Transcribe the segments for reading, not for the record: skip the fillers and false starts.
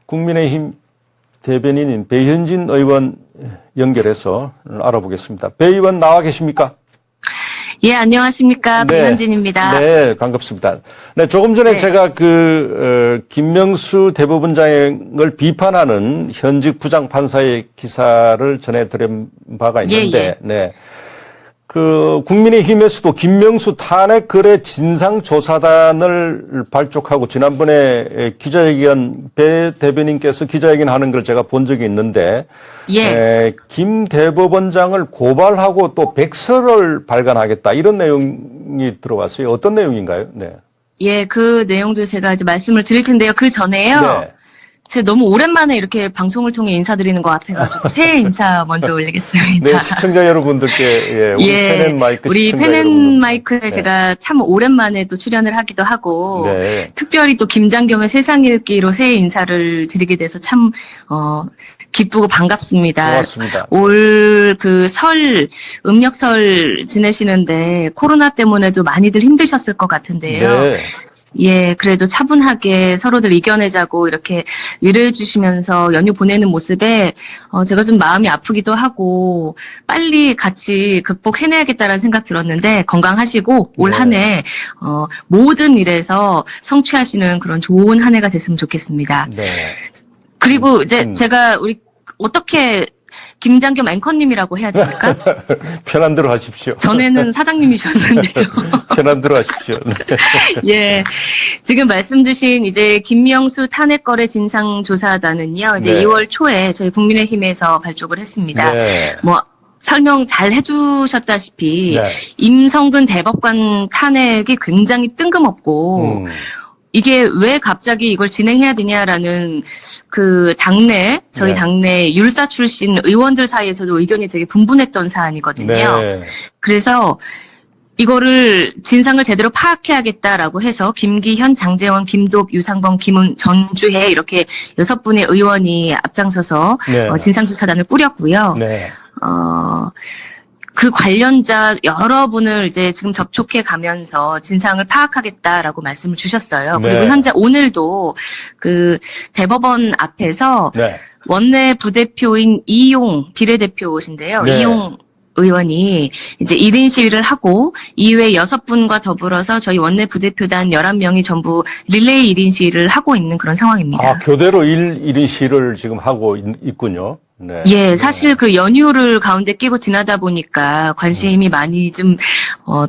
국민의힘 대변인인 배현진 의원 연결해서 알아보겠습니다. 배 의원 나와 계십니까? 예, 안녕하십니까. 네. 배현진입니다. 네, 반갑습니다. 네, 조금 전에 네. 제가 김명수 대법원장을 비판하는 현직 부장판사의 기사를 전해드린 바가 있는데, 네. 국민의힘에서도 김명수 탄핵 거래 진상조사단을 발족하고 지난번에 기자회견, 배 대변인께서 기자회견 하는 걸 제가 본 적이 있는데, 김 대법원장을 고발하고 또 백서를 발간하겠다 이런 내용이 들어왔어요. 어떤 내용인가요? 네. 예, 그 내용도 제가 이제 말씀을 드릴 텐데요. 그 전에요. 네. 제가 너무 오랜만에 이렇게 방송을 통해 인사드리는 것 같아가지고 새해 인사 먼저 올리겠습니다. 네, 시청자 여러분들께 우리 펜앤마이크 우리 시청자 펜앤마이크에 여러분들. 제가 참 오랜만에 또 출연을 하기도 하고 네. 특별히 또 김장겸의 세상 읽기로 새해 인사를 드리게 돼서 참 기쁘고 반갑습니다. 고맙습니다. 올 음력설 지내시는데 코로나 때문에도 많이들 힘드셨을 것 같은데요. 네. 예, 그래도 차분하게 서로들 이겨내자고 이렇게 위로해 주시면서 연휴 보내는 모습에 제가 좀 마음이 아프기도 하고 빨리 같이 극복해내야겠다라는 생각 들었는데 건강하시고 올 한 해 모든 일에서 성취하시는 그런 좋은 한 해가 됐으면 좋겠습니다. 네. 그리고 이제 제가 우리 어떻게 김장겸 앵커님이라고 해야 됩니까? 편한 대로 하십시오. 전에는 사장님이셨는데요. 편한 대로 하십시오. 네. 예. 지금 말씀 주신 이제 김명수 탄핵 거래 진상조사단은요. 이제 네. 2월 초에 저희 국민의힘에서 발족을 했습니다. 네. 설명 잘 해주셨다시피 네. 임성근 대법관 탄핵이 굉장히 뜬금없고 이게 왜 갑자기 이걸 진행해야 되냐라는 저희 네. 당내 율사 출신 의원들 사이에서도 의견이 되게 분분했던 사안이거든요. 네. 그래서 이거를 진상을 제대로 파악해야겠다라고 해서 김기현, 장제원, 김도읍, 유상범, 김은, 전주혜 이렇게 6분의 의원이 앞장서서 네. 진상조사단을 꾸렸고요. 네. 그 관련자 여러분을 이제 지금 접촉해 가면서 진상을 파악하겠다라고 말씀을 주셨어요. 네. 그리고 현재 오늘도 대법원 앞에서 네. 원내 부대표인 이용 비례대표신데요. 네. 이용 의원이 이제 1인 시위를 하고 이후에 6분과 더불어서 저희 원내 부대표단 11명이 전부 릴레이 1인 시위를 하고 있는 그런 상황입니다. 교대로 1인 시위를 지금 하고 있군요. 네. 예, 사실 그 연휴를 가운데 끼고 지나다 보니까 관심이 많이 좀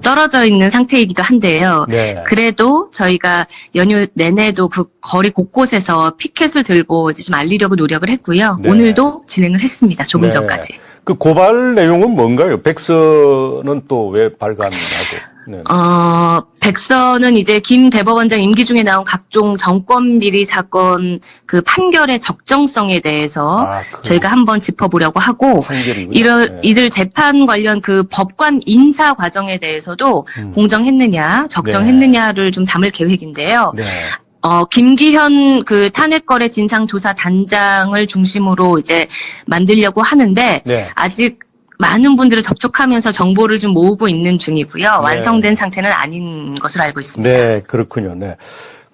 떨어져 있는 상태이기도 한데요. 네. 그래도 저희가 연휴 내내도 그 거리 곳곳에서 피켓을 들고 이제 좀 알리려고 노력을 했고요. 네. 오늘도 진행을 했습니다. 조금 네. 전까지. 그 고발 내용은 뭔가요? 백서는 또 왜 발간하고? 네. 백서는 이제 김 대법원장 임기 중에 나온 각종 정권 비리 사건 그 판결의 적정성에 대해서 저희가 한번 짚어보려고 하고 이들 재판 관련 그 법관 인사 과정에 대해서도 공정했느냐, 적정했느냐를 좀 담을 계획인데요. 네. 김기현 탄핵 거래 진상조사 단장을 중심으로 이제 만들려고 하는데 네. 아직 많은 분들을 접촉하면서 정보를 좀 모으고 있는 중이고요. 네. 완성된 상태는 아닌 것으로 알고 있습니다. 네, 그렇군요. 네.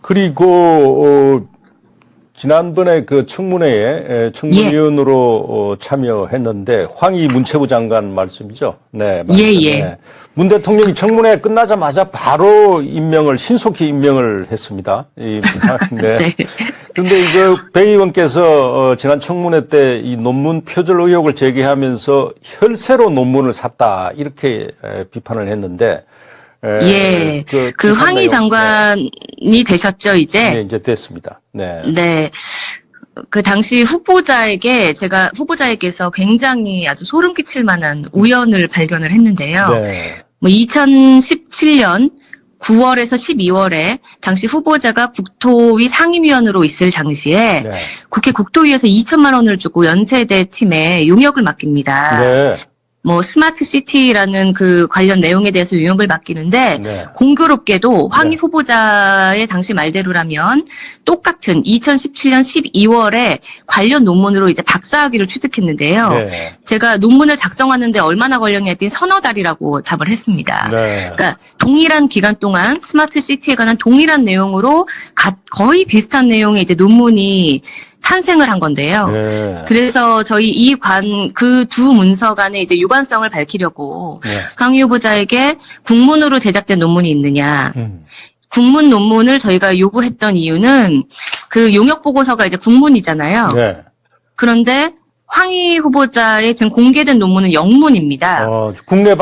그리고 지난번에 청문회에 청문위원으로 참여했는데 황희 문체부 장관 말씀이죠. 네, 맞습니다. 예. 네. 문 대통령이 청문회 끝나자마자 바로 신속히 임명을 했습니다. 네. 네. 그런데 배 의원께서 지난 청문회 때 이 논문 표절 의혹을 제기하면서 혈세로 논문을 샀다 이렇게 비판을 했는데. 예. 그 황희 장관이 되셨죠, 이제? 네, 이제 됐습니다. 네. 네. 그 당시 후보자에게서 굉장히 아주 소름 끼칠 만한 우연을 발견을 했는데요. 네. 2017년 9월에서 12월에 당시 후보자가 국토위 상임위원으로 있을 당시에 네. 국회 국토위에서 2천만 원을 주고 연세대 팀에 용역을 맡깁니다. 네. 스마트 시티라는 그 관련 내용에 대해서 용역을 맡기는데 네. 공교롭게도 황희 네. 후보자의 당시 말대로라면 똑같은 2017년 12월에 관련 논문으로 이제 박사학위를 취득했는데요. 네. 제가 논문을 작성하는데 얼마나 걸렸냐 했더니 서너 달이라고 답을 했습니다. 네. 그러니까 동일한 기간 동안 스마트 시티에 관한 동일한 내용으로 거의 비슷한 내용의 이제 논문이 탄생을 한 건데요. 네. 그래서 저희 그 두 문서 간의 이제 유관성을 밝히려고 네. 황희 후보자에게 국문으로 제작된 논문이 있느냐. 국문 논문을 저희가 요구했던 이유는 그 용역 보고서가 이제 국문이잖아요. 네. 그런데 황희 후보자의 지금 공개된 논문은 영문입니다. 국내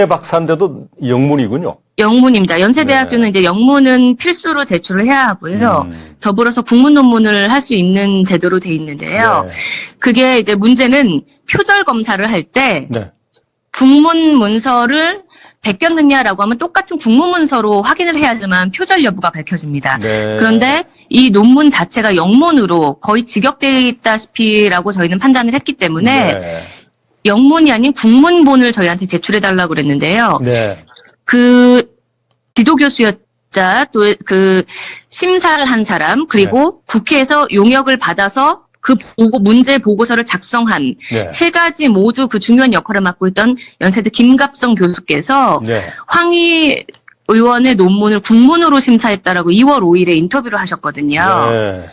박사인데도 영문이군요. 영문입니다. 연세대학교는 이제 영문은 필수로 제출을 해야 하고요. 더불어서 국문 논문을 할 수 있는 제도로 돼 있는데요. 네. 그게 이제 문제는 표절 검사를 할 때 네. 국문 문서를 베꼈느냐라고 하면 똑같은 국문 문서로 확인을 해야지만 표절 여부가 밝혀집니다. 네. 그런데 이 논문 자체가 영문으로 거의 직역되어 있다시피라고 저희는 판단을 했기 때문에 네. 영문이 아닌 국문본을 저희한테 제출해달라고 그랬는데요. 네. 그 지도교수였자 또 그 심사를 한 사람 그리고 국회에서 용역을 받아서 그 문제 보고서를 작성한 네. 세 가지 모두 그 중요한 역할을 맡고 있던 연세대 김갑성 교수께서 네. 황희 의원의 논문을 국문으로 심사했다라고 2월 5일에 인터뷰를 하셨거든요. 네.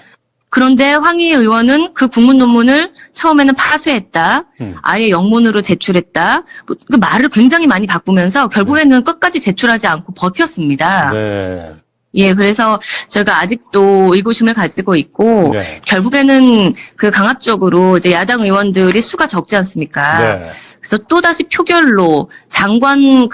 그런데 황희 의원은 그 국문 논문을 처음에는 파쇄했다. 아예 영문으로 제출했다. 그 말을 굉장히 많이 바꾸면서 결국에는 끝까지 제출하지 않고 버텼습니다. 네. 예, 그래서 저희가 아직도 의구심을 가지고 있고 네. 결국에는 그 강압적으로 이제 야당 의원들이 수가 적지 않습니까? 네. 그래서 또다시 표결로 장관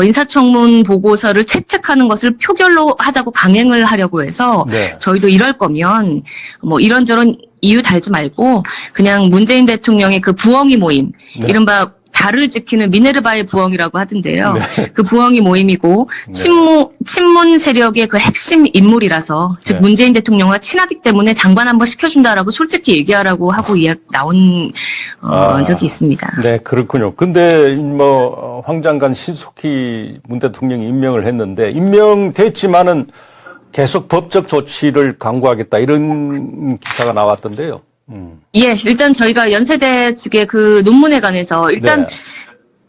인사청문 보고서를 채택하는 것을 표결로 하자고 강행을 하려고 해서 네. 저희도 이럴 거면 뭐 이런저런 이유 달지 말고 그냥 문재인 대통령의 그 부엉이 모임, 네. 이른바 달을 지키는 미네르바의 부엉이라고 하던데요. 네. 그 부엉이 모임이고 네. 친문 세력의 그 핵심 인물이라서 즉 네. 문재인 대통령과 친하기 때문에 장관 한번 시켜준다라고 솔직히 얘기하라고 하고 나온 적이 있습니다. 네, 그렇군요. 근데 뭐 황 장관 신속히 문 대통령이 임명을 했는데 임명됐지만은 계속 법적 조치를 강구하겠다 이런 기사가 나왔던데요. 예, 일단 저희가 연세대 측의 그 논문에 관해서 일단 네.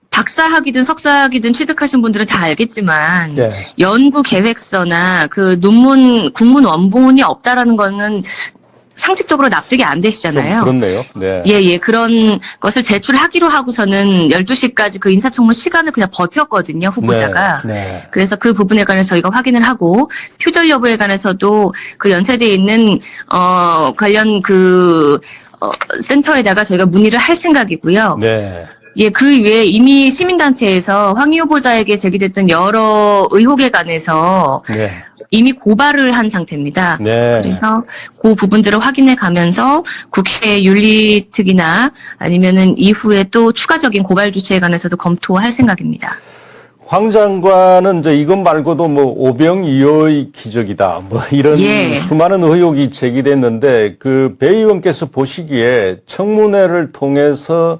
박사학위든 석사학위든 취득하신 분들은 다 알겠지만 네. 연구 계획서나 그 논문 국문 원본이 없다라는 거는 상식적으로 납득이 안 되시잖아요. 좀 그렇네요. 네. 예, 그런 것을 제출하기로 하고서는 12시까지 그 인사청문 시간을 그냥 버텼거든요, 후보자가. 네. 네. 그래서 그 부분에 관해서 저희가 확인을 하고, 표절 여부에 관해서도 그 연세대에 있는, 관련 센터에다가 저희가 문의를 할 생각이고요. 네. 예, 그 외에 이미 시민단체에서 황희 후보자에게 제기됐던 여러 의혹에 관해서 네. 이미 고발을 한 상태입니다. 네. 그래서 그 부분들을 확인해 가면서 국회 윤리특위나 아니면은 이후에 또 추가적인 고발 조치에 관해서도 검토할 생각입니다. 황 장관은 이제 이것 말고도 뭐 오병이어의 기적이다 뭐 이런 예. 수많은 의혹이 제기됐는데 그 배 의원께서 보시기에 청문회를 통해서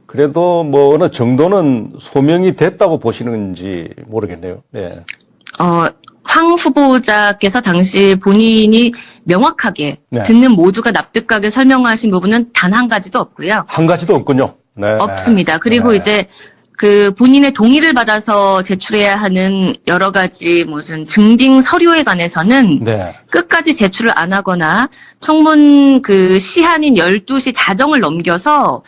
그래도 뭐 어느 정도는 소명이 됐다고 보시는지 모르겠네요. 네. 황 후보자께서 당시 본인이 명확하게 네. 듣는 모두가 납득하게 설명하신 부분은 단 한 가지도 없고요. 한 가지도 없군요. 네. 없습니다. 그리고 네. 이제 그 본인의 동의를 받아서 제출해야 하는 여러 가지 무슨 증빙 서류에 관해서는 네. 끝까지 제출을 안 하거나 청문 그 시한인 12시 자정을 넘겨서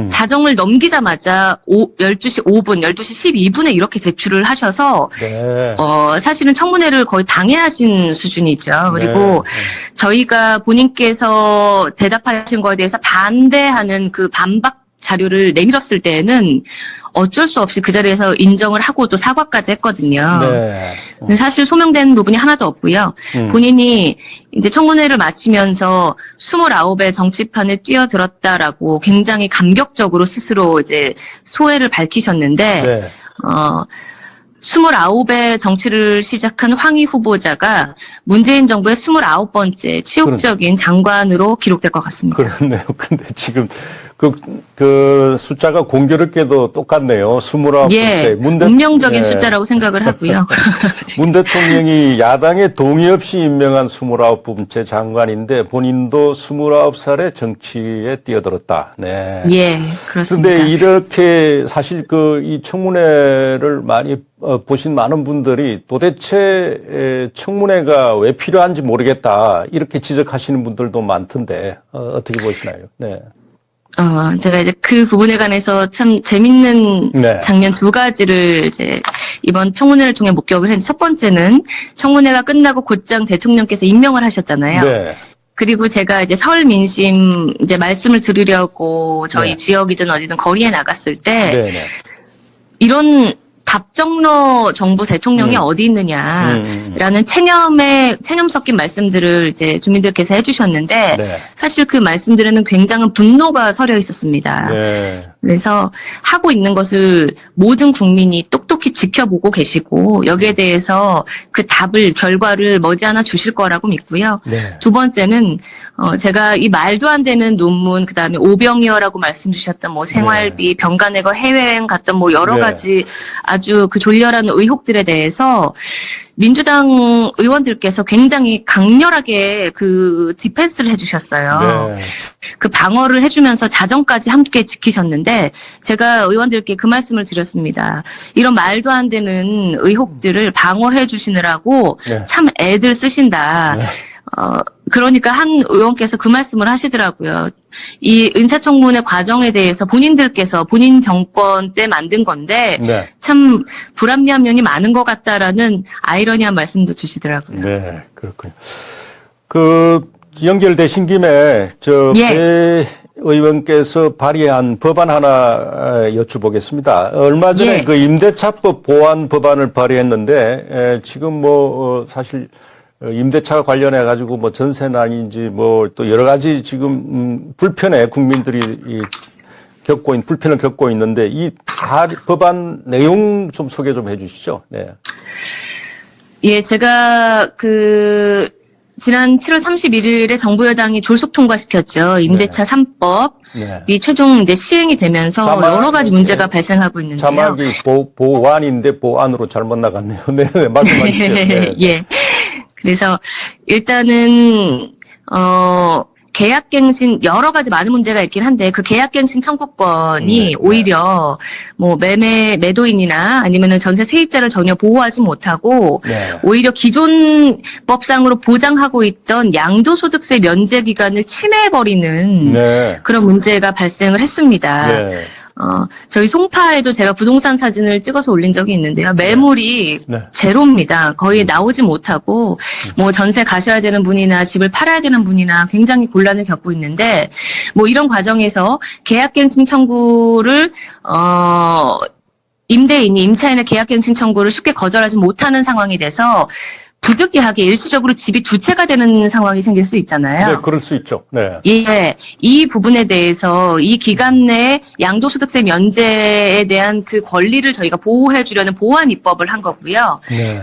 자정을 넘기자마자 12시 5분, 12시 12분에 이렇게 제출을 하셔서 네. 사실은 청문회를 거의 방해하신 수준이죠. 그리고 네. 저희가 본인께서 대답하신 거에 대해서 반대하는 그 반박 자료를 내밀었을 때에는 어쩔 수 없이 그 자리에서 인정을 하고 또 사과까지 했거든요. 네. 근데 사실 소명된 부분이 하나도 없고요. 본인이 이제 청문회를 마치면서 29의 정치판에 뛰어들었다라고 굉장히 감격적으로 스스로 이제 소회를 밝히셨는데, 네. 29의 정치를 시작한 황희 후보자가 문재인 정부의 29번째 치욕적인 장관으로 기록될 것 같습니다. 그렇네요. 근데 지금 그 숫자가 공교롭게도 똑같네요. 29대. 예, 운명적인 숫자라고 생각을 하고요. 문 대통령이 야당의 동의 없이 임명한 29번째 장관인데 본인도 29살에 정치에 뛰어들었다. 네. 예, 그렇습니다. 그런데 이렇게 사실 이 청문회를 많이 보신 많은 분들이 도대체 청문회가 왜 필요한지 모르겠다 이렇게 지적하시는 분들도 많던데 어떻게 보시나요? 네. 제가 이제 그 부분에 관해서 참 재밌는 네. 장면 두 가지를 이제 이번 청문회를 통해 목격을 했는데, 첫 번째는 청문회가 끝나고 곧장 대통령께서 임명을 하셨잖아요. 네. 그리고 제가 이제 서울 민심 이제 말씀을 드리려고 저희 네. 지역이든 어디든 거리에 나갔을 때 네. 네. 이런 답정너 정부 대통령이 어디 있느냐라는 체념 섞인 말씀들을 이제 주민들께서 해주셨는데, 네. 사실 그 말씀들에는 굉장한 분노가 서려 있었습니다. 네. 그래서 하고 있는 것을 모든 국민이 똑똑히 지켜보고 계시고 여기에 대해서 그 결과를 머지않아 주실 거라고 믿고요. 네. 두 번째는 제가 이 말도 안 되는 논문, 그다음에 오병이어라고 말씀 주셨던 뭐 생활비, 병가 내고 해외여행 갔던 뭐 여러 네. 가지 아주 그 졸렬한 의혹들에 대해서 민주당 의원들께서 굉장히 강렬하게 그 디펜스를 해주셨어요. 네. 그 방어를 해주면서 자정까지 함께 지키셨는데, 제가 의원들께 그 말씀을 드렸습니다. 이런 말도 안 되는 의혹들을 방어해 주시느라고 네. 참 애들 쓰신다. 네. 그러니까 한 의원께서 그 말씀을 하시더라고요. 이 인사청문회 과정에 대해서 본인들께서 본인 정권 때 만든 건데 네. 참 불합리한 면이 많은 것 같다라는 아이러니한 말씀도 주시더라고요. 네. 그렇군요. 연결되신 김에 예. 배 의원께서 발의한 법안 하나 여쭤보겠습니다. 얼마 전에 예. 그 임대차법 보완 법안을 발의했는데 지금 사실 임대차 관련해 가지고 뭐 전세난인지 뭐 또 여러 가지 지금 국민들이 불편을 겪고 있는데 이 법안 내용 좀 소개 좀 해주시죠. 네. 예, 제가 지난 7월 31일에 정부 여당이 졸속 통과시켰죠. 임대차 3법이 네. 최종 이제 시행이 되면서 여러 가지 문제가 발생하고 있는데요. 자막이 보완인데 보안으로 잘못 나갔네요. 네, 말씀하시죠. 네. 예. 그래서 일단은 계약갱신 여러 가지 많은 문제가 있긴 한데 그 계약갱신 청구권이 오히려 뭐 매도인이나 아니면은 전세 세입자를 전혀 보호하지 못하고 오히려 기존 법상으로 보장하고 있던 양도소득세 면제 기간을 침해해버리는 그런 문제가 발생을 했습니다. 저희 송파에도 제가 부동산 사진을 찍어서 올린 적이 있는데요. 매물이 제로입니다. 거의 나오지 못하고 뭐 전세 가셔야 되는 분이나 집을 팔아야 되는 분이나 굉장히 곤란을 겪고 있는데, 뭐 이런 과정에서 계약갱신 청구를 임대인이 임차인의 계약갱신 청구를 쉽게 거절하지 못하는 상황이 돼서 부득이하게 일시적으로 집이 두 채가 되는 상황이 생길 수 있잖아요. 네, 그럴 수 있죠. 네. 예, 이 부분에 대해서 이 기간 내에 양도소득세 면제에 대한 그 권리를 저희가 보호해 주려는 보완 입법을 한 거고요. 네.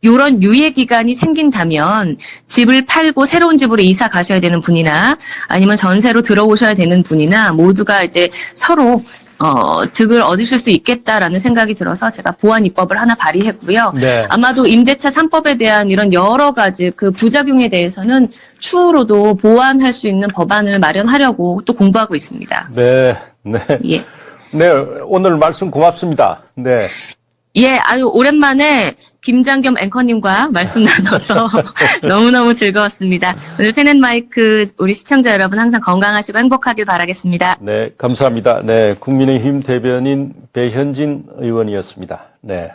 이런 유예 기간이 생긴다면 집을 팔고 새로운 집으로 이사 가셔야 되는 분이나 아니면 전세로 들어오셔야 되는 분이나 모두가 이제 서로 득을 얻으실 수 있겠다라는 생각이 들어서 제가 보완 입법을 하나 발의했고요. 아마도 임대차 3법에 대한 이런 여러 가지 그 부작용에 대해서는 추후로도 보완할 수 있는 법안을 마련하려고 또 공부하고 있습니다. 네. 예. 네, 오늘 말씀 고맙습니다. 네. 예, 아주 오랜만에 김장겸 앵커님과 말씀 나눠서 너무너무 즐거웠습니다. 오늘 펜앤마이크 우리 시청자 여러분 항상 건강하시고 행복하길 바라겠습니다. 네, 감사합니다. 네, 국민의힘 대변인 배현진 의원이었습니다. 네.